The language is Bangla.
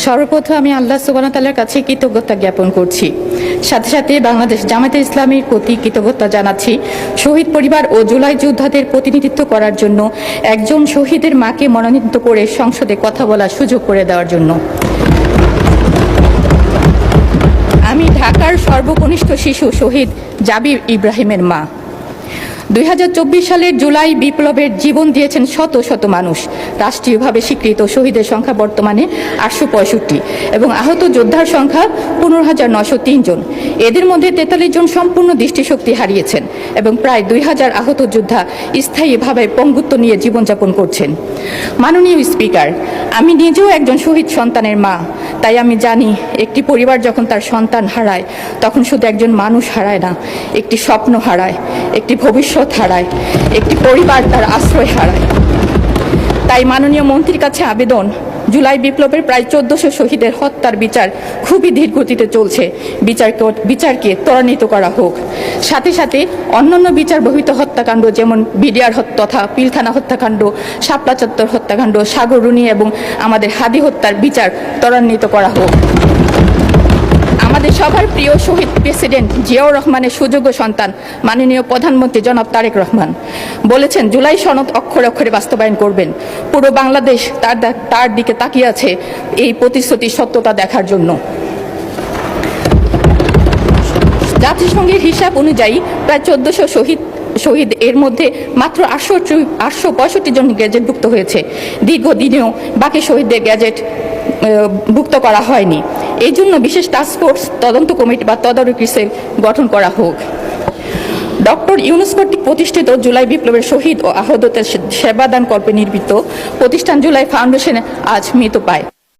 সর্বপ্রথম আমি আল্লাহ সুবহানাহু ওয়া তাআলার কাছে কৃতজ্ঞতা জ্ঞাপন করছি। সাথে সাথে বাংলাদেশ জামায়াতে ইসলামীর প্রতি কৃতজ্ঞতা জানাচ্ছি শহীদ পরিবার ও জুলাই যোদ্ধাদের প্রতিনিধিত্ব করার জন্য একজন শহীদের মাকে মনোনীত করে সংসদে কথা বলার সুযোগ করে দেওয়ার জন্য। আমি ঢাকার সর্বকনিষ্ঠ শিশু শহীদ জাবির ইব্রাহিমের মা। 2024 সালের জুলাই বিপ্লবের জীবন দিয়েছেন শত শত মানুষ। রাষ্ট্রীয়ভাবে স্বীকৃত শহীদের সংখ্যা বর্তমানে 865 এবং আহত যোদ্ধার সংখ্যা 15,903 জন। এদের মধ্যে 43 জন সম্পূর্ণ দৃষ্টিশক্তি হারিয়েছেন এবং প্রায় 2000 আহত যোদ্ধা স্থায়ীভাবে পঙ্গুত্ব নিয়ে জীবনযাপন করছেন। মাননীয় স্পিকার, আমি নিজেও একজন শহীদ সন্তানের মা, তাই আমি জানি একটি পরিবার যখন তার সন্তান হারায় তখন শুধু একজন মানুষ হারায় না, একটি স্বপ্ন হারায়, একটি ভবিষ্যৎ হারায়, একটি পরিবার তার আশ্রয় হারায়। তাই মাননীয় মন্ত্রীর কাছে আবেদন, জুলাই বিপ্লবের প্রায় 1400 শহীদের হত্যার বিচার খুবই ধীর গতিতে চলছে, বিচারকে ত্বরান্বিত করা হোক। সাথে সাথে অন্যান্য বিচার বহির্ভূত হত্যাকাণ্ড যেমন বিডিআর তথা পিলখানা হত্যাকাণ্ড, শাপলা চত্বর হত্যাকাণ্ড, সাগররুনি এবং আমাদের হাদি হত্যার বিচার ত্বরান্বিত করা হোক। আমাদের সবার প্রিয় শহীদ প্রেসিডেন্ট জিয়াউর রহমানের সুযোগ্য সন্তান মাননীয় প্রধানমন্ত্রী জনাব তারেক রহমান বলেছেন জুলাই সনদ অক্ষরে অক্ষরে বাস্তবায়ন করবেন। পুরো বাংলাদেশ তার দিকে তাকিয়ে আছে এই প্রতিশ্রুতির সত্যতা দেখার জন্য। জাতিসংঘের হিসাব অনুযায়ী প্রায় 1400 শহীদ এর মধ্যে মাত্র 865 জন গ্যাজেটভুক্ত হয়েছে। দীর্ঘদিনেও বাকি শহীদদের গ্যাজেট ভুক্ত করা হয়নি। এই জন্য বিশেষ টাস্কফোর্স তদন্ত কমিটি বা তদারকি সেল গঠন করা হোক। ডক্টর ইউনূস কর্তৃক প্রতিষ্ঠিত জুলাই বিপ্লবের শহীদ ও আহতদের সেবাদান কল্পে নির্মিত প্রতিষ্ঠান জুলাই ফাউন্ডেশন আজ মৃত পায়।